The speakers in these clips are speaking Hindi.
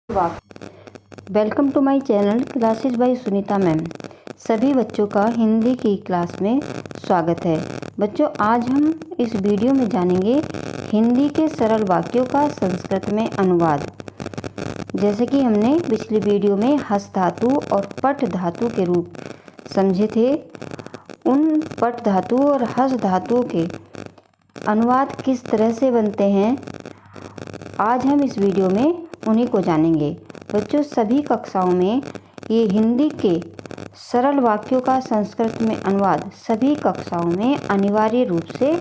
Welcome to my channel classes by Sunita ma'am. सभी बच्चों का हिंदी की क्लास में स्वागत है। बच्चों, आज हम इस वीडियो में जानेंगे हिंदी के सरल वाक्यों का संस्कृत में अनुवाद। जैसे कि हमने पिछली वीडियो में हस धातु और पट धातु के रूप समझे थे, उन पट धातु और हस धातुओं के अनुवाद किस तरह से बनते हैं, आज हम इस वीडियो में उन्हीं को जानेंगे। बच्चों, सभी कक्षाओं में ये हिंदी के सरल वाक्यों का संस्कृत में अनुवाद सभी कक्षाओं में अनिवार्य रूप से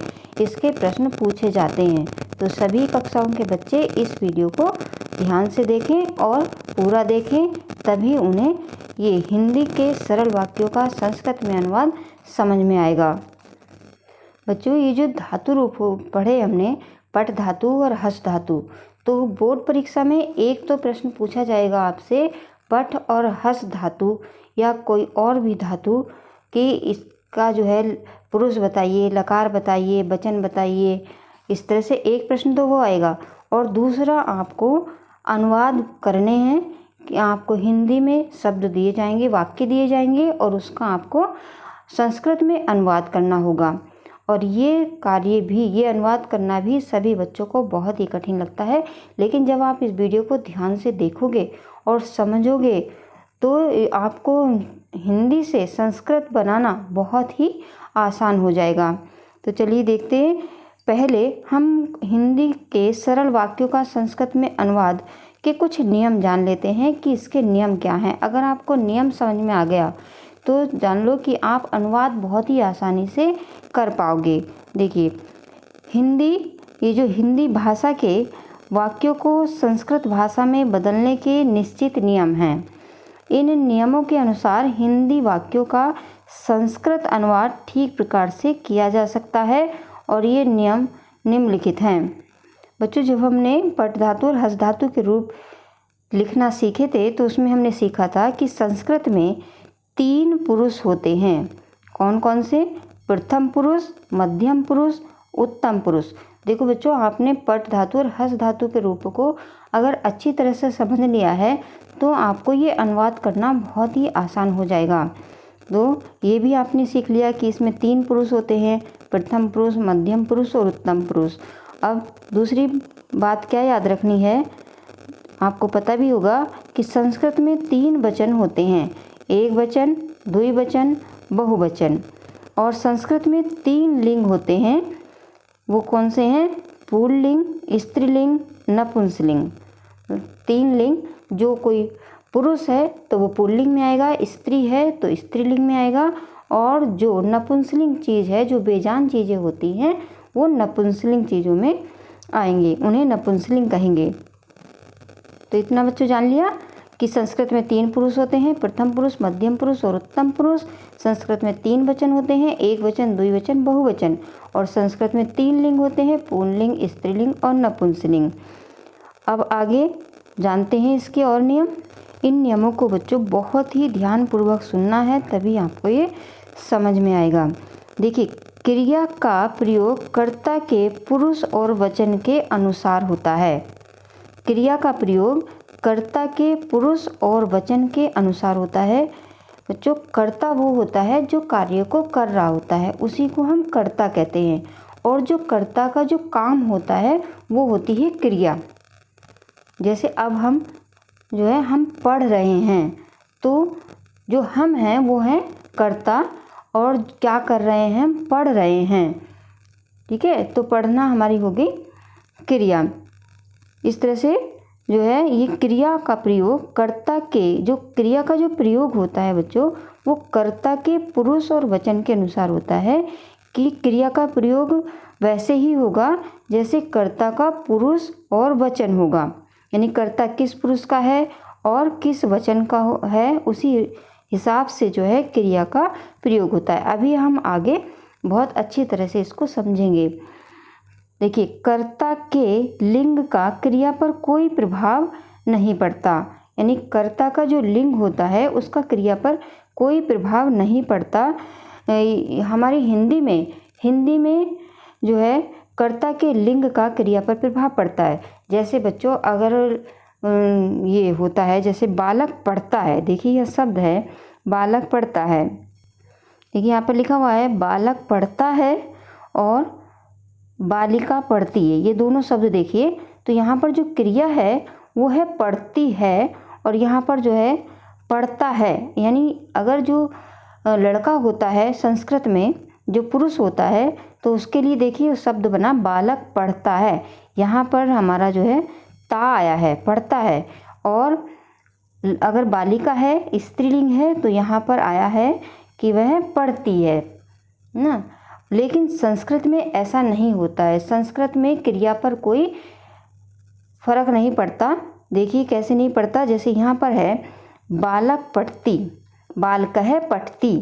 इसके प्रश्न पूछे जाते हैं। तो सभी कक्षाओं के बच्चे इस वीडियो को ध्यान से देखें और पूरा देखें, तभी उन्हें ये हिंदी के सरल वाक्यों का संस्कृत में अनुवाद समझ में आएगा। बच्चों, ये जो धातु रूप पढ़े हमने, पट धातु और हस धातु, तो बोर्ड परीक्षा में एक तो प्रश्न पूछा जाएगा आपसे पट और हस धातु या कोई और भी धातु कि इसका जो है पुरुष बताइए, लकार बताइए, वचन बताइए। इस तरह से एक प्रश्न तो वो आएगा, और दूसरा आपको अनुवाद करने हैं कि आपको हिंदी में शब्द दिए जाएंगे, वाक्य दिए जाएंगे और उसका आपको संस्कृत में अनुवाद करना होगा। और ये कार्य भी, ये अनुवाद करना भी सभी बच्चों को बहुत ही कठिन लगता है, लेकिन जब आप इस वीडियो को ध्यान से देखोगे और समझोगे तो आपको हिंदी से संस्कृत बनाना बहुत ही आसान हो जाएगा। तो चलिए देखते हैं। पहले हम हिंदी के सरल वाक्यों का संस्कृत में अनुवाद के कुछ नियम जान लेते हैं कि इसके नियम क्या हैं। अगर आपको नियम समझ में आ गया तो जान लो कि आप अनुवाद बहुत ही आसानी से कर पाओगे। देखिए, ये जो हिंदी भाषा के वाक्यों को संस्कृत भाषा में बदलने के निश्चित नियम हैं। इन नियमों के अनुसार हिंदी वाक्यों का संस्कृत अनुवाद ठीक प्रकार से किया जा सकता है, और ये नियम निम्नलिखित हैं। बच्चों, जब हमने पट धातु और हस धातु के रूप लिखना सीखे थे तो उसमें हमने सीखा था कि संस्कृत में 3 पुरुष होते हैं। कौन कौन से? प्रथम पुरुष, मध्यम पुरुष, उत्तम पुरुष। देखो बच्चों, आपने पट धातु और हस धातु के रूप को अगर अच्छी तरह से समझ लिया है तो आपको ये अनुवाद करना बहुत ही आसान हो जाएगा। तो ये भी आपने सीख लिया कि इसमें 3 पुरुष होते हैं, प्रथम पुरुष, मध्यम पुरुष और उत्तम पुरुष। अब दूसरी बात क्या याद रखनी है, आपको पता भी होगा कि संस्कृत में 3 वचन होते हैं, एक वचन, द्विवचन, बहुवचन। और संस्कृत में 3 लिंग होते हैं। वो कौन से हैं? पुल्लिंग, स्त्रीलिंग, नपुंसकलिंग। 3 लिंग, जो कोई पुरुष है तो वो पुल्लिंग में आएगा, स्त्री है तो स्त्रीलिंग में आएगा, और जो नपुंसकलिंग चीज़ है, जो बेजान चीज़ें होती हैं, वो नपुंसकलिंग चीज़ों में आएंगे, उन्हें नपुंसकलिंग कहेंगे। तो इतना बच्चों जान लिया कि संस्कृत में 3 पुरुष होते हैं, प्रथम पुरुष, मध्यम पुरुष और उत्तम पुरुष। संस्कृत में 3 वचन होते हैं, एक वचन, द्विवचन, बहुवचन। और संस्कृत में 3 लिंग होते हैं, पुल्लिंग, स्त्रीलिंग और नपुंसकलिंग। अब आगे जानते हैं इसके और नियम। इन नियमों को बच्चों बहुत ही ध्यानपूर्वक सुनना है, तभी आपको ये समझ में आएगा। देखिए, क्रिया का प्रयोग कर्ता के पुरुष और वचन के अनुसार होता है। क्रिया का प्रयोग कर्ता के पुरुष और वचन के अनुसार होता है। बच्चों, कर्ता वो होता है जो कार्य को कर रहा होता है, उसी को हम कर्ता कहते हैं। और जो कर्ता का जो काम होता है वो होती है क्रिया। जैसे अब हम जो है हम पढ़ रहे हैं, तो जो हम हैं वो हैं कर्ता, और क्या कर रहे हैं? पढ़ रहे हैं। ठीक है, तो पढ़ना हमारी होगी क्रिया। इस तरह से जो है ये क्रिया का प्रयोग कर्ता के, जो क्रिया का जो प्रयोग होता है बच्चों, वो कर्ता के पुरुष और वचन के अनुसार होता है। कि क्रिया का प्रयोग वैसे ही होगा जैसे कर्ता का पुरुष और वचन होगा, यानी कर्ता किस पुरुष का है और किस वचन का है, उसी हिसाब से जो है क्रिया का प्रयोग होता है। अभी हम आगे बहुत अच्छी तरह से इसको समझेंगे। देखिए, कर्ता के लिंग का क्रिया पर कोई प्रभाव नहीं पड़ता, यानी कर्ता का जो लिंग होता है उसका क्रिया पर कोई प्रभाव नहीं पड़ता। हमारी हिंदी में जो है कर्ता के लिंग का क्रिया पर प्रभाव पड़ता है। जैसे बच्चों, अगर ये होता है। जैसे बालक पढ़ता है, देखिए यह शब्द है बालक पढ़ता है। देखिए यहाँ पर लिखा हुआ है बालक पढ़ता है और बालिका पढ़ती है, ये दोनों शब्द देखिए। तो यहाँ पर जो क्रिया है वो है पढ़ती है, और यहाँ पर जो है पढ़ता है। यानी अगर जो लड़का होता है संस्कृत में, जो पुरुष होता है, तो उसके लिए देखिए शब्द बना बालक पढ़ता है। यहाँ पर हमारा जो है ता आया है, पढ़ता है। और अगर बालिका है, स्त्रीलिंग है, तो यहाँ पर आया है कि वह पढ़ती है ना। लेकिन संस्कृत में ऐसा नहीं होता है। संस्कृत में क्रिया पर कोई फर्क नहीं पड़ता। देखिए कैसे नहीं पड़ता, जैसे यहाँ पर है बालक पढ़ती, बालकः पठती,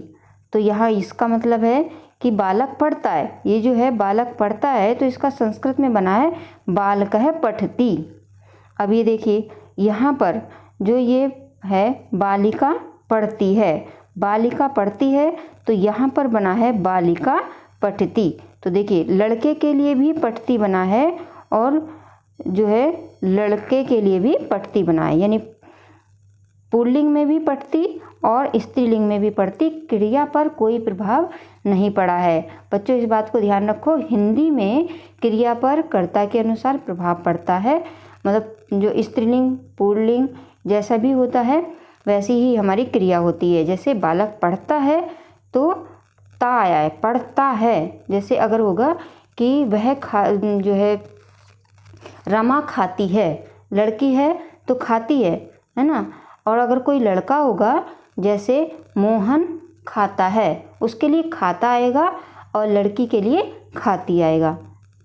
तो यहाँ इसका मतलब है कि बालक पढ़ता है। ये जो है बालक पढ़ता है, तो इसका संस्कृत में बना है बालकः पठती। अब ये देखिए यहाँ पर जो ये है बालिका पढ़ती है, बालिका पढ़ती है, तो यहाँ पर बना है बालिका पठती। तो देखिए लड़के के लिए भी पठती बना है और जो है लड़के के लिए भी पठती बना है। यानी पुल्लिंग में भी पठती और स्त्रीलिंग में भी पठती, क्रिया पर कोई प्रभाव नहीं पड़ा है। बच्चों इस बात को ध्यान रखो, हिंदी में क्रिया पर कर्ता के अनुसार प्रभाव पड़ता है। मतलब जो स्त्रीलिंग पुल्लिंग जैसा भी होता है वैसी ही हमारी क्रिया होती है। जैसे बालक पढ़ता है तो ता आया है, पढ़ता है। जैसे अगर होगा कि वह जो है रमा खाती है, लड़की है तो खाती है ना। और अगर कोई लड़का होगा, जैसे मोहन खाता है, उसके लिए खाता आएगा और लड़की के लिए खाती आएगा,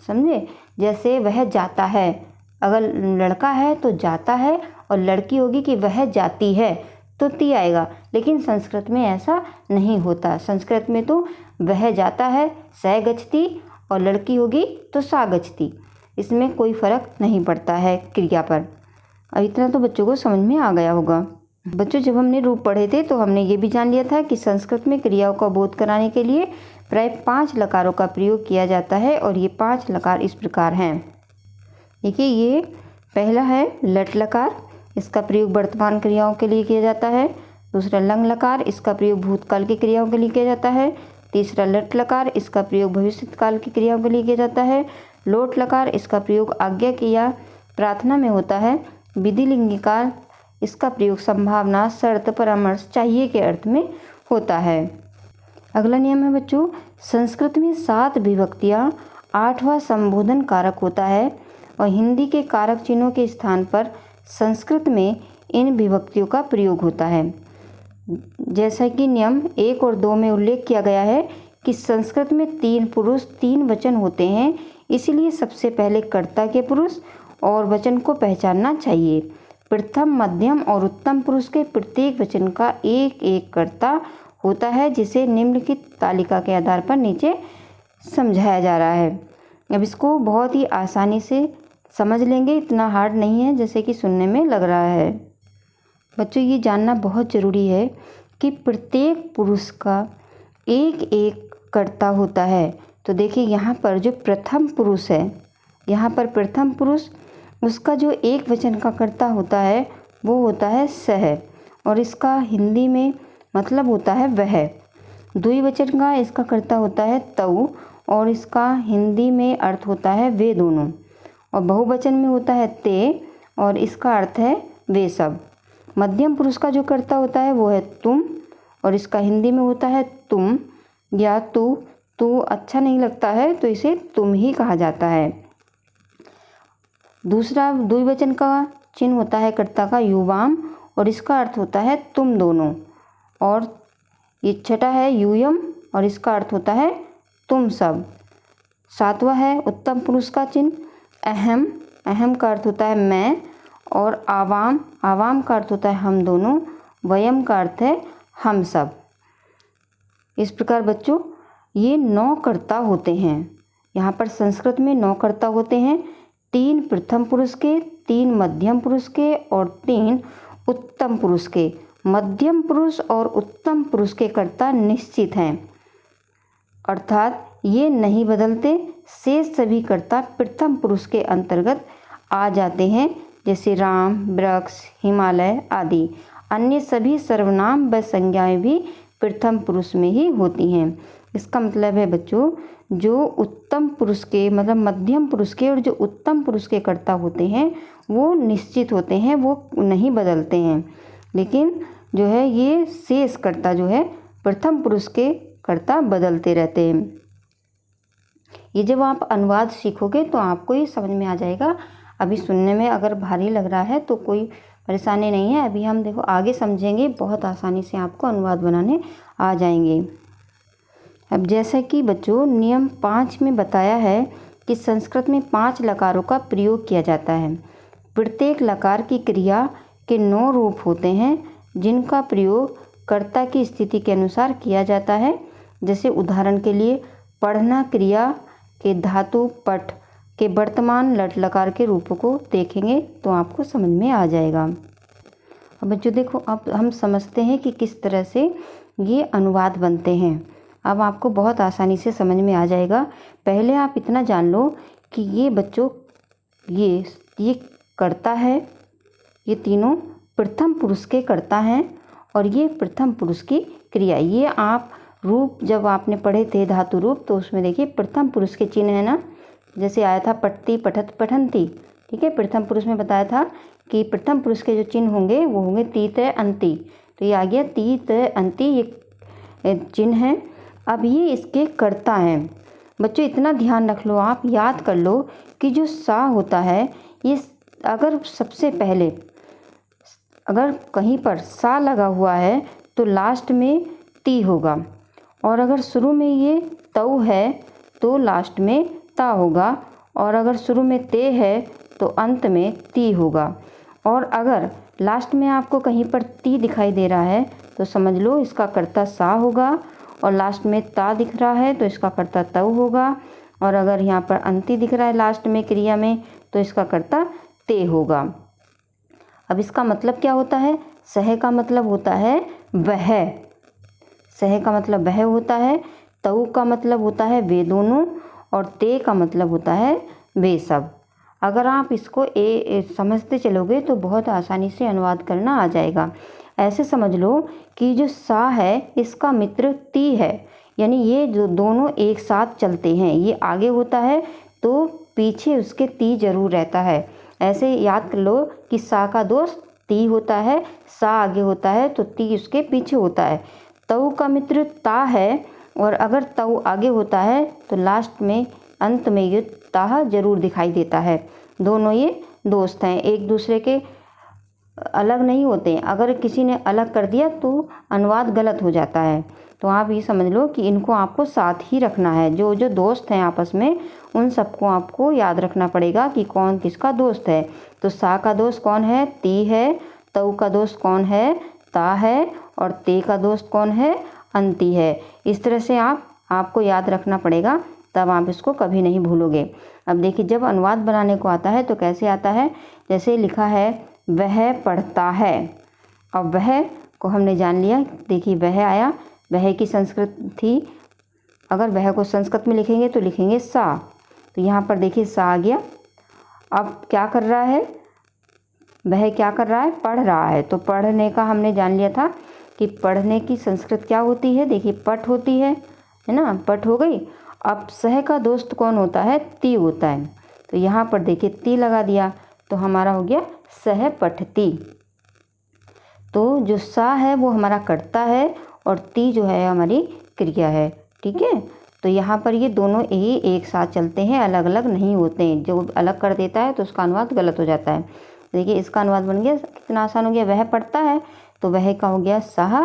समझे। जैसे वह जाता है, अगर लड़का है तो जाता है, और लड़की होगी कि वह जाती है तो ती आएगा। लेकिन संस्कृत में ऐसा नहीं होता। संस्कृत में तो वह जाता है स गच्छति, और लड़की होगी तो सा गच्छति। इसमें कोई फ़र्क नहीं पड़ता है क्रिया पर। अब इतना तो बच्चों को समझ में आ गया होगा। बच्चों जब हमने रूप पढ़े थे तो हमने ये भी जान लिया था कि संस्कृत में क्रियाओं का बोध कराने के लिए प्राय 5 लकारों का प्रयोग किया जाता है, और ये 5 लकार इस प्रकार हैं। देखिए ये पहला है लट लकार, इसका प्रयोग वर्तमान क्रियाओं के लिए किया जाता है। दूसरा लंग लकार, इसका प्रयोग भूतकाल की क्रियाओं के लिए किया जाता है। तीसरा लट लकार, इसका प्रयोग भविष्यकाल की क्रियाओं के लिए किया जाता है। लोट लकार, इसका प्रयोग आज्ञा की या प्रार्थना में होता है। विधिलिंगिकार, इसका प्रयोग संभावना, शर्त, परामर्श, चाहिए के अर्थ में होता है। अगला नियम है बच्चों, संस्कृत में 7 विभक्तियाँ 8वां संबोधन कारक होता है, और हिंदी के कारक चिन्हों के स्थान पर संस्कृत में इन विभक्तियों का प्रयोग होता है। जैसा कि नियम 1 और 2 में उल्लेख किया गया है कि संस्कृत में 3 पुरुष 3 वचन होते हैं, इसलिए सबसे पहले कर्ता के पुरुष और वचन को पहचानना चाहिए। प्रथम, मध्यम और उत्तम पुरुष के प्रत्येक वचन का एक एक कर्ता होता है, जिसे निम्नलिखित तालिका के आधार पर नीचे समझाया जा रहा है। अब इसको बहुत ही आसानी से समझ लेंगे, इतना हार्ड नहीं है जैसे कि सुनने में लग रहा है। बच्चों ये जानना बहुत ज़रूरी है कि प्रत्येक पुरुष का एक एक कर्ता होता है। तो देखिए यहाँ पर जो प्रथम पुरुष है, यहाँ पर प्रथम पुरुष, उसका जो एक वचन का कर्ता होता है वो होता है सह, और इसका हिंदी में मतलब होता है वह। द्विवचन का इसका कर्ता होता है तऊ, और इसका हिंदी में अर्थ होता है वे दोनों। और बहुवचन में होता है ते, और इसका अर्थ है वे सब। मध्यम पुरुष का जो कर्ता होता है वो है तुम, और इसका हिंदी में होता है तुम या तू। तू अच्छा नहीं लगता है तो इसे तुम ही कहा जाता है। दूसरा द्विवचन का चिन्ह होता है कर्ता का युवाम, और इसका अर्थ होता है तुम दोनों। और ये छठा है यूयम, और इसका अर्थ होता है तुम सब। 7वां है उत्तम पुरुष का चिन्ह अहम, अहम का अर्थ होता है मैं। और आवाम, आवाम का अर्थ होता है हम दोनों। वयम का अर्थ है हम सब। इस प्रकार बच्चों ये 9 कर्ता होते हैं। यहाँ पर संस्कृत में 9 कर्ता होते हैं, 3 प्रथम पुरुष के, 3 मध्यम पुरुष के और 3 उत्तम पुरुष के। मध्यम पुरुष और उत्तम पुरुष के कर्ता निश्चित हैं, अर्थात ये नहीं बदलते। शेष सभी कर्ता प्रथम पुरुष के अंतर्गत आ जाते हैं, जैसे राम, वृक्ष, हिमालय आदि। अन्य सभी सर्वनाम व संज्ञाएं भी प्रथम पुरुष में ही होती हैं। इसका मतलब है बच्चों, जो उत्तम पुरुष के मतलब मध्यम पुरुष के और जो उत्तम पुरुष के कर्ता होते हैं वो निश्चित होते हैं, वो नहीं बदलते हैं। लेकिन जो है ये शेष कर्ता जो है प्रथम पुरुष के कर्ता बदलते रहते हैं। ये जब आप अनुवाद सीखोगे तो आपको ये समझ में आ जाएगा। अभी सुनने में अगर भारी लग रहा है तो कोई परेशानी नहीं है। अभी हम देखो आगे समझेंगे, बहुत आसानी से आपको अनुवाद बनाने आ जाएंगे। अब जैसा कि बच्चों नियम 5 में बताया है कि संस्कृत में 5 लकारों का प्रयोग किया जाता है। प्रत्येक लकार की क्रिया के 9 रूप होते हैं जिनका प्रयोग कर्ता की स्थिति के अनुसार किया जाता है। जैसे उदाहरण के लिए पढ़ना क्रिया के धातु पठ के वर्तमान लट लकार के रूपों को देखेंगे तो आपको समझ में आ जाएगा। अब बच्चों देखो, अब हम समझते हैं कि किस तरह से ये अनुवाद बनते हैं। अब आपको बहुत आसानी से समझ में आ जाएगा। पहले आप इतना जान लो कि ये बच्चों ये कर्ता है, ये तीनों प्रथम पुरुष के कर्ता हैं और ये प्रथम पुरुष की क्रिया। ये आप रूप जब आपने पढ़े थे धातु रूप तो उसमें देखिए प्रथम पुरुष के चिन्ह है ना, जैसे आया था पठती, पठत, पठंती। ठीक है, प्रथम पुरुष में बताया था कि प्रथम पुरुष के जो चिन्ह होंगे वो होंगे ती, तय, अंति। तो ये आ गया ती, तय, अंति, ये चिन्ह हैं। अब ये इसके कर्ता हैं। बच्चों इतना ध्यान रख लो, आप याद कर लो कि जो सा होता है ये अगर सबसे पहले अगर कहीं पर सा लगा हुआ है तो लास्ट में ती होगा, और अगर शुरू में ये तऊ है तो लास्ट में ता होगा, और अगर शुरू में ते है तो अंत में ती होगा। और अगर लास्ट में आपको कहीं पर ती दिखाई दे रहा है तो समझ लो इसका कर्ता सा होगा, और लास्ट में ता दिख रहा है तो इसका कर्ता तऊ होगा, और अगर यहाँ पर अंति दिख रहा है लास्ट में क्रिया में तो इसका कर्ता ते होगा। अब इसका मतलब क्या होता है? सह का मतलब होता है वह, सह का मतलब वह होता है, तऊ का मतलब होता है वे दोनों, और ते का मतलब होता है वे सब। अगर आप इसको समझते चलोगे तो बहुत आसानी से अनुवाद करना आ जाएगा। ऐसे समझ लो कि जो सा है इसका मित्र ती है, यानी ये जो दोनों एक साथ चलते हैं, ये आगे होता है तो पीछे उसके ती जरूर रहता है। ऐसे याद कर लो कि सा का दोस्त ती होता है, सा आगे होता है तो ती उसके पीछे होता है। तऊ का मित्र ता है, और अगर तऊ आगे होता है तो लास्ट में अंत में ये ता जरूर दिखाई देता है। दोनों ये दोस्त हैं, एक दूसरे के अलग नहीं होते। अगर किसी ने अलग कर दिया तो अनुवाद गलत हो जाता है। तो आप ये समझ लो कि इनको आपको साथ ही रखना है। जो जो दोस्त हैं आपस में उन सबको आपको याद रखना पड़ेगा कि कौन किसका दोस्त है। तो सा का दोस्त कौन है? ती है। तऊ का दोस्त कौन है? ता है। और ते का दोस्त कौन है? अंति है। इस तरह से आपको याद रखना पड़ेगा, तब आप इसको कभी नहीं भूलोगे। अब देखिए जब अनुवाद बनाने को आता है तो कैसे आता है? जैसे लिखा है वह पढ़ता है। अब वह को हमने जान लिया, देखिए वह आया, वह की संस्कृत थी। अगर वह को संस्कृत में लिखेंगे तो लिखेंगे सा, तो यहाँ पर देखिए सा आ गया। अब क्या कर रहा है? वह क्या कर रहा है? पढ़ रहा है। तो पढ़ने का हमने जान लिया था कि पढ़ने की संस्कृत क्या होती है, देखिए पठ होती है ना, पठ हो गई। अब सह का दोस्त कौन होता है? ती होता है। तो यहाँ पर देखिए ती लगा दिया तो हमारा हो गया सह पठती। तो जो सा है वो हमारा कर्ता है और ती जो है हमारी क्रिया है। ठीक है, तो यहाँ पर ये दोनों ही एक साथ चलते हैं, अलग अलग नहीं होते हैं। जो अलग कर देता है तो उसका अनुवाद गलत हो जाता है। देखिए इसका अनुवाद बन गया, कितना आसान हो गया। वह पढ़ता है तो वह का हो गया सह,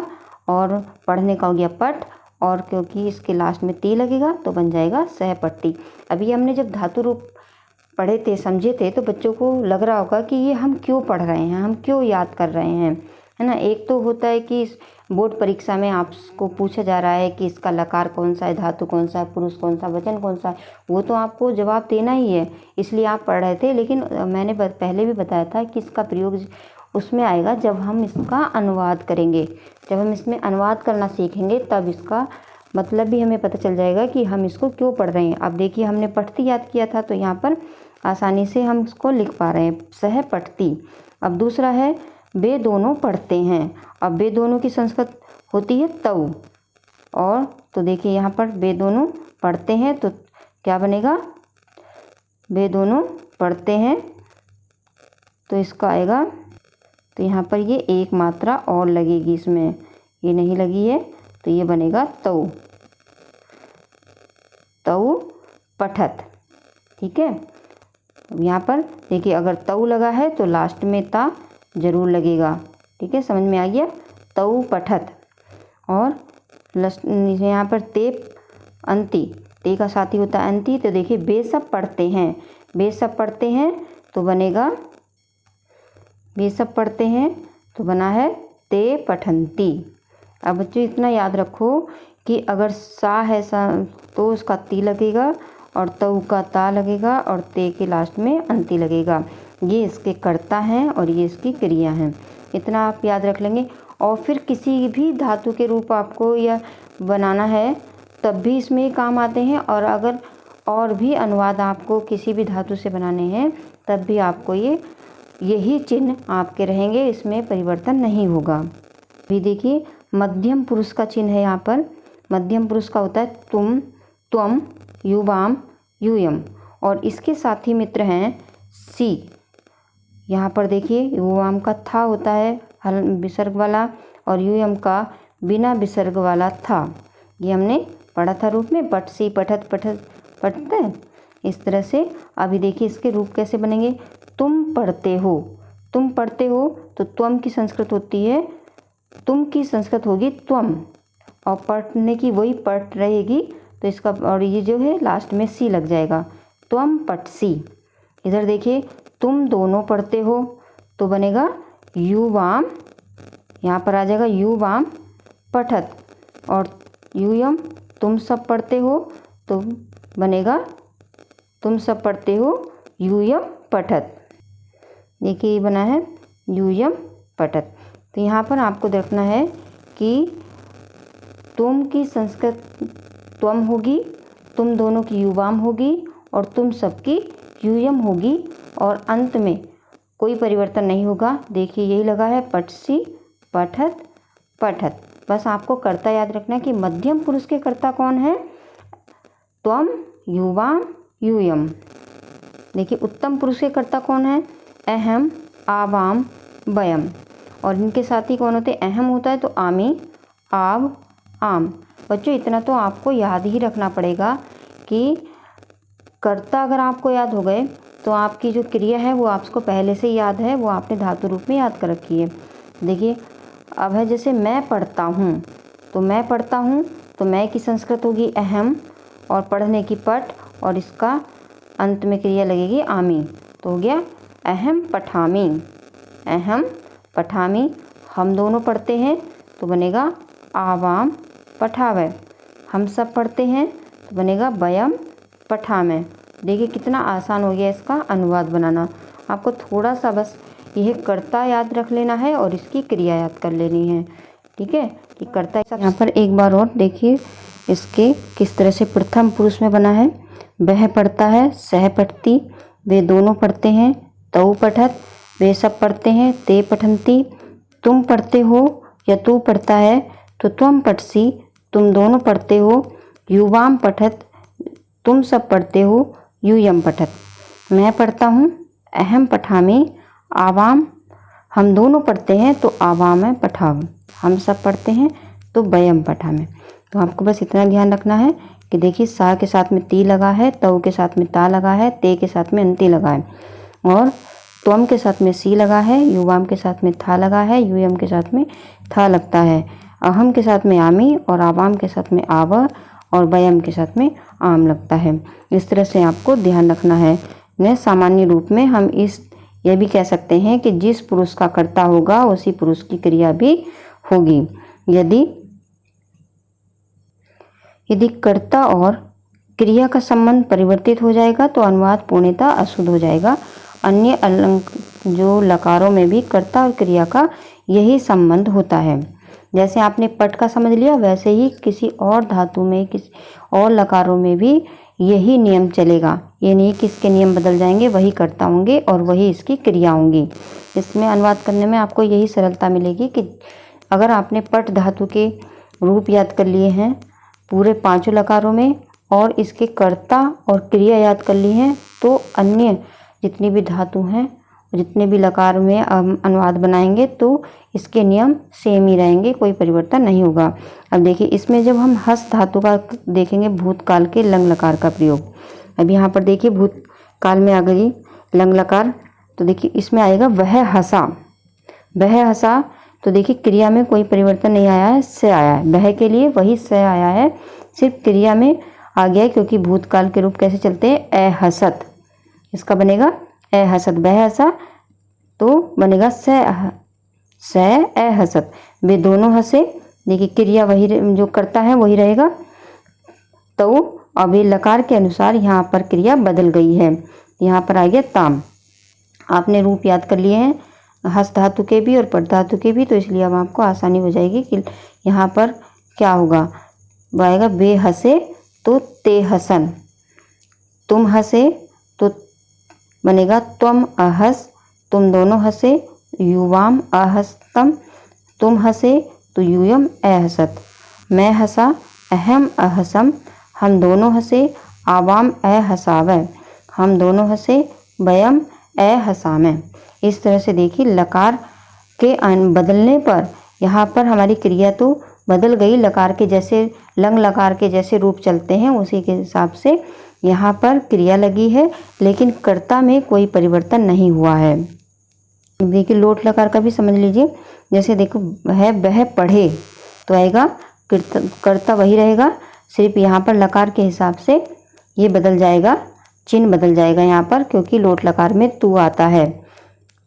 और पढ़ने का हो गया पठ, और क्योंकि इसके लास्ट में ती लगेगा तो बन जाएगा सहपट्टी। अभी हमने जब धातु रूप पढ़े थे, समझे थे, तो बच्चों को लग रहा होगा कि ये हम क्यों पढ़ रहे हैं, हम क्यों याद कर रहे हैं, है ना। एक तो होता है कि बोर्ड परीक्षा में आपको पूछा जा रहा है कि इसका लकार कौन सा है, धातु कौन सा है, पुरुष कौन सा, वचन कौन सा है, वो तो आपको जवाब देना ही है, इसलिए आप पढ़ रहे थे। लेकिन मैंने पहले भी बताया था कि इसका प्रयोग उसमें आएगा जब हम इसका अनुवाद करेंगे। जब हम इसमें अनुवाद करना सीखेंगे तब इसका मतलब भी हमें पता चल जाएगा कि हम इसको क्यों पढ़ रहे हैं। अब देखिए हमने पठती याद किया था, तो यहाँ पर आसानी से हम इसको लिख पा रहे हैं, सह पठती। अब दूसरा है वे दोनों पढ़ते हैं। अब वे दोनों की संस्कृत होती है तऊ। और तो देखिए यहाँ पर वे दोनों पढ़ते हैं तो क्या बनेगा, वे दोनों पढ़ते हैं तो इसका आएगा, तो यहाँ पर ये एक मात्रा और लगेगी, इसमें ये नहीं लगी है तो ये बनेगा तऊ, तऊ पठत। ठीक है, यहाँ पर देखिए अगर तऊ लगा है तो लास्ट में ता जरूर लगेगा। ठीक है, समझ में आ गया, तऊ पठत। और यहाँ पर ते अंति, ते का साथी होता है अंति, तो देखिए वे सब पढ़ते हैं, वे सब पढ़ते हैं तो बनेगा, वे सब पढ़ते हैं तो बना है ते पठंती। अब बच्चों इतना याद रखो कि अगर सा है सा तो उसका ती लगेगा और तऊ का ता लगेगा और ते के लास्ट में अंति लगेगा। ये इसके कर्ता हैं और ये इसकी क्रिया हैं, इतना आप याद रख लेंगे। और फिर किसी भी धातु के रूप आपको या बनाना है तब भी इसमें काम आते हैं, और अगर और भी अनुवाद आपको किसी भी धातु से बनाने हैं तब भी आपको यही चिन्ह आपके रहेंगे, इसमें परिवर्तन नहीं होगा। भी देखिए मध्यम पुरुष का चिन्ह है यहाँ पर, मध्यम पुरुष का होता है तुम, त्वम, युवाम, यूयम, और इसके साथी मित्र हैं सी। यहाँ पर देखिए युवाम का था होता है हल विसर्ग वाला और यूयम का बिना विसर्ग वाला था। ये हमने पढ़ा था रूप में, पट सी पठत पठत पढ़ते हैं इस तरह से। अभी देखिए इसके रूप कैसे बनेंगे, तुम पढ़ते हो, तुम पढ़ते हो तो त्वम की संस्कृत होती है, तुम की संस्कृत होगी त्वम, और पढ़ने की वही पढ़ रहेगी तो इसका, और ये जो है लास्ट में सी लग जाएगा, त्वम पठसी। इधर देखिए तुम दोनों पढ़ते हो तो बनेगा युवाम, यहाँ पर आ जाएगा युवाम पठत, और यूयम तुम सब पढ़ते हो तो बनेगा तुम सब पढ़ते हो यूयम पठत। देखिए ये बना है यूयम पठत। तो यहाँ पर आपको देखना है कि तुम की संस्कृत त्वम होगी, तुम दोनों की युवाम होगी और तुम सबकी यूयम होगी, और अंत में कोई परिवर्तन नहीं होगा। देखिए यही लगा है पठसी पठत पठत। बस आपको कर्ता याद रखना है कि मध्यम पुरुष के कर्ता कौन है, त्वम, युवाम, यूयम। देखिए उत्तम पुरुष के कर्ता कौन है, अहम, आवाम, वयम, और इनके साथी कौन होते हैं, अहम होता है तो आमी, आव, आम। बच्चों इतना तो आपको याद ही रखना पड़ेगा कि कर्ता अगर आपको याद हो गए तो आपकी जो क्रिया है वो आपको पहले से याद है, वो आपने धातु रूप में याद कर रखी है। देखिए अब है जैसे मैं पढ़ता हूँ, तो मैं पढ़ता हूँ तो मैं की संस्कृत होगी अहम, और पढ़ने की पठ, और इसका अंत में क्रिया लगेगी आमी, तो हो गया अहम पठामी, अहम पठामी। हम दोनों पढ़ते हैं तो बनेगा आवाम पठावे, हम सब पढ़ते हैं तो बनेगा वयम पठामे। देखिए कितना आसान हो गया इसका अनुवाद बनाना। आपको थोड़ा सा बस यह कर्ता याद रख लेना है और इसकी क्रिया याद कर लेनी है। ठीक है, कि कर्ता। यहाँ पर एक बार और देखिए इसके किस तरह से प्रथम पुरुष में बना है। वह पढ़ता है, सह पठती, वे दोनों पढ़ते हैं, तऊ पठत, वे सब पढ़ते हैं, ते पठंती, तुम पढ़ते हो या तू पढ़ता है तो त्वम पठसी, तुम दोनों पढ़ते हो, युवाम पठत, तुम सब पढ़ते हो, यूयम पठत। मैं पढ़ता हूँ, अहम पठामी, आवाम, हम दोनों पढ़ते हैं तो आवाम है पठाव, हम सब पढ़ते हैं तो वयम पठामे। तो आपको बस इतना ध्यान रखना है कि देखिए सा के साथ में ती लगा है, तऊ के साथ में ता लगा है, ते के साथ में अंति लगा है, और त्वम के साथ में सी लगा है, युवाम के साथ में था लगा है, यूयम के साथ में था लगता है, अहम के साथ में आमी, और आवाम के साथ में आव, और वयम के साथ में आम लगता है। इस तरह से आपको ध्यान रखना है। ने सामान्य रूप में हम यह भी कह सकते हैं कि जिस पुरुष का कर्ता होगा उसी पुरुष की क्रिया भी होगी। यदि कर्ता और क्रिया का संबंध परिवर्तित हो जाएगा तो अनुवाद पूर्णतः अशुद्ध हो जाएगा। अन्य जो लकारों में भी कर्ता और क्रिया का यही संबंध होता है। जैसे आपने पट का समझ लिया, वैसे ही किसी और धातु में, किसी और लकारों में भी यही नियम चलेगा। ये नहीं कि इसके नियम बदल जाएंगे, वही कर्ता होंगे और वही इसकी क्रिया होंगी। इसमें अनुवाद करने में आपको यही सरलता मिलेगी कि अगर आपने पट धातु के रूप याद कर लिए हैं पूरे 5 लकारों में और इसके कर्ता और क्रिया याद कर ली हैं, तो अन्य जितनी भी धातु हैं, जितने भी लकार में अनुवाद बनाएंगे तो इसके नियम सेम ही रहेंगे, कोई परिवर्तन नहीं होगा। अब देखिए इसमें जब हम हस धातु का देखेंगे भूतकाल के लंग लकार का प्रयोग। अब यहाँ पर देखिए भूतकाल में आ गई लंग लकार, तो देखिए इसमें आएगा वह हंसा। वह हंसा, तो देखिए क्रिया में कोई परिवर्तन नहीं आया है, से आया है। वह के लिए वही से आया है, सिर्फ क्रिया में आ गया है, क्योंकि भूतकाल के रूप कैसे चलते हैं, ए हसत। इसका बनेगा ए हसत। वह हंसा तो बनेगा से ए हसत। वे दोनों हंसे, देखिए क्रिया वही जो करता है वही रहेगा। तो अब ये लकार के अनुसार यहाँ पर क्रिया बदल गई है, यहाँ पर आ गया ताम। आपने रूप याद कर लिए हैं हस्त धातु के भी और पट धातु के भी, तो इसलिए अब आपको आसानी हो जाएगी कि यहाँ पर क्या होगा। वो आएगा वे हंसे तो ते हसन। तुम हंसे तो बनेगा त्वम अहस। तुम दोनों हंसे युवाम अहस्तम। तुम हंसे तो यूयम अहसत। मैं हंसा अहम अहसम। हम दोनों हंसे आवाम अहसावै। हम दोनों हंसे वयम अहसामै। इस तरह से देखिए लकार के बदलने पर यहाँ पर हमारी क्रिया तो बदल गई। लकार के जैसे लंग लकार के जैसे रूप चलते हैं उसी के हिसाब से यहाँ पर क्रिया लगी है, लेकिन कर्ता में कोई परिवर्तन नहीं हुआ है। देखिए लोट लकार का भी समझ लीजिए। जैसे देखो है वह पढ़े, तो आएगा कर्ता वही रहेगा, सिर्फ यहाँ पर लकार के हिसाब से ये बदल जाएगा, चिन्ह बदल जाएगा यहाँ पर, क्योंकि लोट लकार में तू आता है।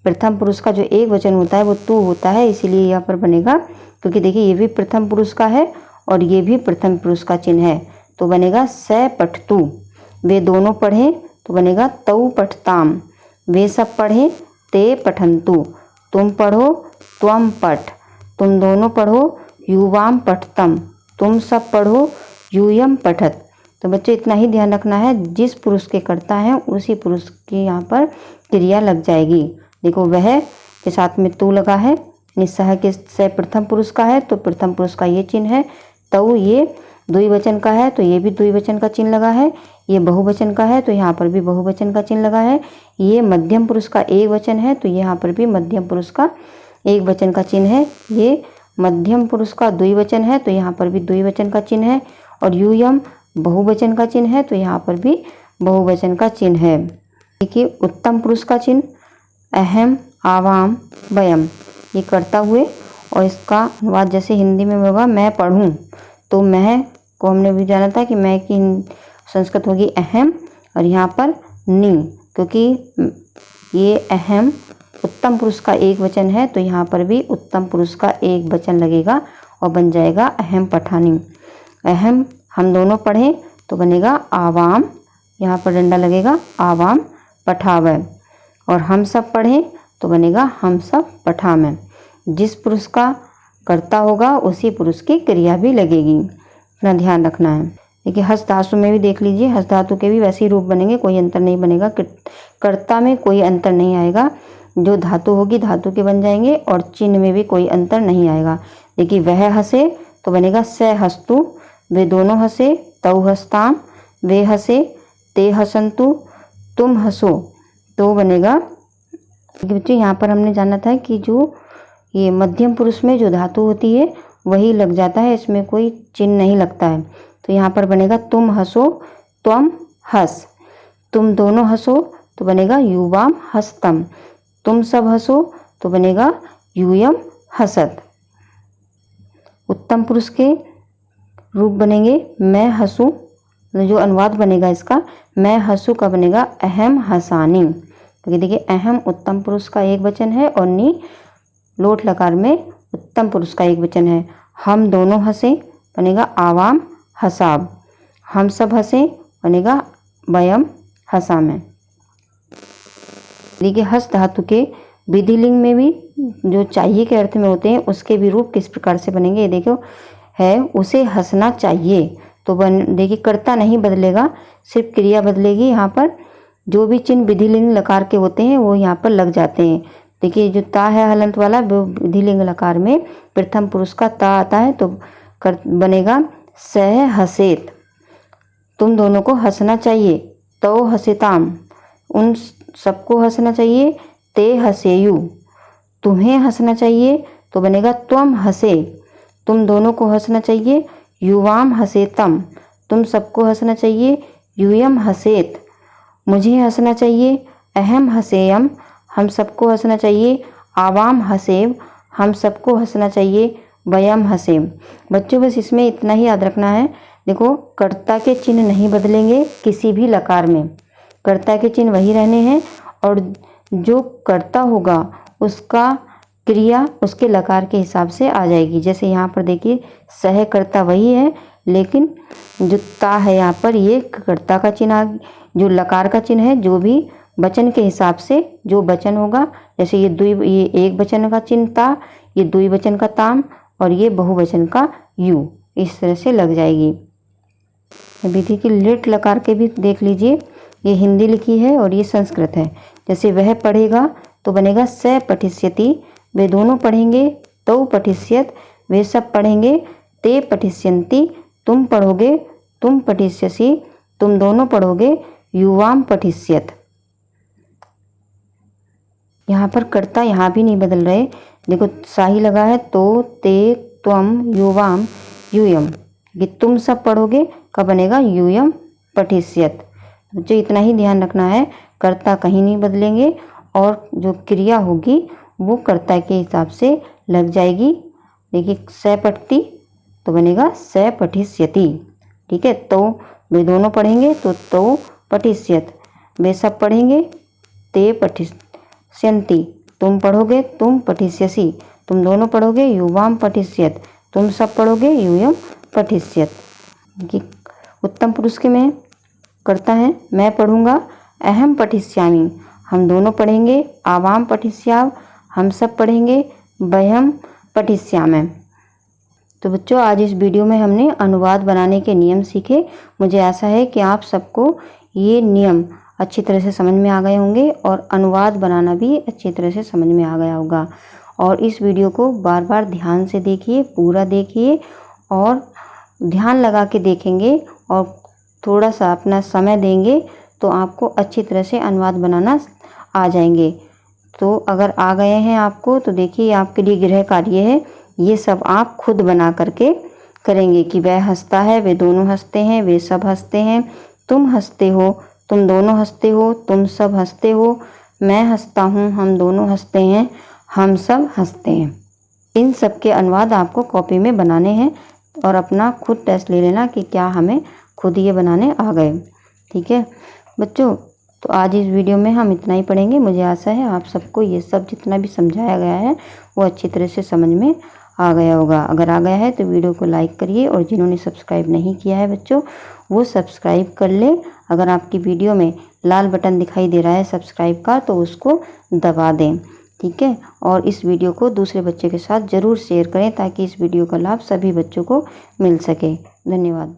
प्रथम पुरुष का जो एक वचन होता है वो तू होता है, इसीलिए यहाँ पर बनेगा, क्योंकि देखिए ये भी प्रथम पुरुष का है और ये भी प्रथम पुरुष का चिन्ह है, तो बनेगा स पठतु। वे दोनों पढ़े तो बनेगा तौ पठताम। वे सब पढ़े ते पठन्तु। तुम पढ़ो त्वम पठ। तुम दोनों पढ़ो युवाम पठतम। तुम सब पढ़ो यूयम पठत। तो बच्चों इतना ही ध्यान रखना है, जिस पुरुष के कर्ता है उसी पुरुष की यहाँ पर क्रिया लग जाएगी। देखो वह के साथ में तू लगा है, निस्सह के से प्रथम पुरुष का है तो प्रथम पुरुष का ये चिन्ह है। तऊ ये द्विवचन का है तो ये भी द्विवचन का चिन्ह लगा है। ये बहुवचन का है तो यहाँ पर भी बहुवचन का चिन्ह लगा है। ये मध्यम पुरुष का एक वचन है तो यहाँ पर भी मध्यम पुरुष का एक वचन का चिन्ह है। ये मध्यम पुरुष का द्विवचन है तो यहाँ पर भी द्विवचन का चिन्ह है। और यूयम बहुवचन का चिन्ह है तो यहाँ पर भी बहुवचन का चिन्ह है। देखिए उत्तम पुरुष का चिन्ह अहम आवाम वयम, ये करता हुए, और इसका अनुवाद जैसे हिंदी में होगा मैं पढ़ूं, तो मैं को हमने भी जाना था कि मैं की संस्कृत होगी अहम और यहाँ पर नी, क्योंकि ये अहम उत्तम पुरुष का एक वचन है तो यहाँ पर भी उत्तम पुरुष का एक वचन लगेगा और बन जाएगा अहम पठानी। अहम हम दोनों पढ़ें तो बनेगा आवाम, यहाँ पर डंडा लगेगा आवाम पठावै। और हम सब पढ़ें तो बनेगा हम सब पठामें। जिस पुरुष का कर्ता होगा उसी पुरुष की क्रिया भी लगेगी, इतना ध्यान रखना है। देखिए हस्त धातु में भी देख लीजिए, हस्त धातु के भी वैसे ही रूप बनेंगे, कोई अंतर नहीं बनेगा। कर्ता में कोई अंतर नहीं आएगा, जो धातु होगी धातु के बन जाएंगे, और चिन्ह में भी कोई अंतर नहीं आएगा। देखिए वह हंसे तो बनेगा स हस्तु। वे दोनों हंसे तौ हस्ताम। वे हंसे ते हसंतु। तुम हंसो तो बनेगा। बच्चों यहाँ पर हमने जाना था कि जो ये मध्यम पुरुष में जो धातु होती है वही लग जाता है, इसमें कोई चिन्ह नहीं लगता है। तो यहाँ पर बनेगा तुम हंसो त्वम हंस। तुम दोनों हंसो तो बनेगा युवाम हस्तम। तुम सब हंसो तो बनेगा यूयम हसत। उत्तम पुरुष के रूप बनेंगे मैं हंसूं, जो अनुवाद बनेगा इसका मैं हंसूं का बनेगा अहम हसानी। तो देखिए अहम उत्तम पुरुष का एक वचन है और नी लोट लकार में उत्तम पुरुष का एक वचन है। हम दोनों हंसे बनेगा आवाम हसाब। हम सब हंसे बनेगा वयम हसामें। देखिए हस्त धातु के विधिलिंग में भी जो चाहिए के अर्थ में होते हैं उसके भी रूप किस प्रकार से बनेंगे, ये देखो है उसे हंसना चाहिए, तो देखिए कर्ता नहीं बदलेगा, सिर्फ क्रिया बदलेगी। यहाँ पर जो भी चिन्ह विधिलिंग लकार के होते हैं वो यहाँ पर लग जाते हैं। देखिए जो ता है हलंत वाला, वो विधिलिंग लकार में प्रथम पुरुष का ता आता है, तो बनेगा सह हसेत। तुम दोनों को हंसना चाहिए, तो हसेताम, उन सबको हंसना चाहिए, ते हसेयु। तुम्हें हंसना चाहिए तो बनेगा त्वम हसे, तुम दोनों को हंसना चाहिए, युवाम हसेतम, तुम सबको हंसना चाहिए, यूयम हसेत। मुझे हंसना चाहिए, अहम हसेयम, हम सबको हंसना चाहिए, आवाम हसेव, हम सबको हंसना चाहिए, वयम हसेम। बच्चों बस इसमें इतना ही याद रखना है। देखो कर्ता के चिन्ह नहीं बदलेंगे किसी भी लकार में, कर्ता के चिन्ह वही रहने हैं, और जो कर्ता होगा उसका क्रिया उसके लकार के हिसाब से आ जाएगी। जैसे यहाँ पर देखिए सहकर्ता वही है, लेकिन जो ता है यहाँ पर ये कर्ता का चिन्ह, जो लकार का चिन्ह है, जो भी वचन के हिसाब से जो वचन होगा, जैसे ये एक वचन का चिन्ह ता, ये द्विवचन का ताम, और ये बहुवचन का यू, इस तरह से लग जाएगी। विधि की लिट लकार के भी देख लीजिए, ये हिंदी लिखी है और ये संस्कृत है। जैसे वह पढ़ेगा तो बनेगा स पठिष्यति, वे दोनों पढ़ेंगे, तो पठिष्यत, वे सब पढ़ेंगे, ते पठिष्यन्ति, तुम पढ़ोगे, तुम पठिष्यसि, तुम दोनों पढ़ोगे, युवाम पठिष्यत। यहाँ पर कर्ता यहाँ भी नहीं बदल रहे, देखो साही लगा है, तो ते त्वम युवाम यूयम, ये तुम सब पढ़ोगे, कब बनेगा यूयम पठिष्यत। जो इतना ही ध्यान रखना है, कर्ता कहीं नहीं बदलेंगे, और जो क्रिया होगी वो कर्ता के हिसाब से लग जाएगी। देखिए स पठती तो बनेगा स पठिष्यति, ठीक है। तो वे दोनों पढ़ेंगे तो पठिष्यत, वे सब पढ़ेंगे, ते पठिष्यन्ति, तुम पढ़ोगे, तुम पठिष्यसि, तुम दोनों पढ़ोगे, युवाम पठिष्यत, तुम सब पढ़ोगे, यूयम पठिष्यत। उत्तम पुरुष के में करता है, मैं पढ़ूंगा, अहम पठिष्यामि, हम दोनों पढ़ेंगे, आवाम पठिष्याव, हम सब पढ़ेंगे, वयम पठिष्यामः। तो बच्चों आज इस वीडियो में हमने अनुवाद बनाने के नियम सीखे। मुझे आशा है कि आप सबको ये नियम अच्छी तरह से समझ में आ गए होंगे, और अनुवाद बनाना भी अच्छी तरह से समझ में आ गया होगा। और इस वीडियो को बार बार ध्यान से देखिए, पूरा देखिए, और ध्यान लगा के देखेंगे और थोड़ा सा अपना समय देंगे तो आपको अच्छी तरह से अनुवाद बनाना आ जाएंगे। तो अगर आ गए हैं आपको, तो देखिए आपके लिए गृह कार्य है, ये सब आप खुद बना करके करेंगे कि वह हंसता है, वे दोनों हंसते हैं, वे सब हंसते हैं, तुम हंसते हो, तुम दोनों हंसते हो, तुम सब हंसते हो, मैं हंसता हूँ, हम दोनों हंसते हैं, हम सब हंसते हैं। इन सब के अनुवाद आपको कॉपी में बनाने हैं, और अपना खुद टेस्ट ले लेना कि क्या हमें खुद ये बनाने आ गए। ठीक है बच्चों, तो आज इस वीडियो में हम इतना ही पढ़ेंगे। मुझे आशा है आप सबको ये सब जितना भी समझाया गया है वो अच्छी तरह से समझ में आ गया होगा। अगर आ गया है तो वीडियो को लाइक करिए, और जिन्होंने सब्सक्राइब नहीं किया है बच्चों वो सब्सक्राइब कर ले। अगर आपकी वीडियो में लाल बटन दिखाई दे रहा है सब्सक्राइब का, तो उसको दबा दें, ठीक है। और इस वीडियो को दूसरे बच्चे के साथ ज़रूर शेयर करें ताकि इस वीडियो का लाभ सभी बच्चों को मिल सके। धन्यवाद।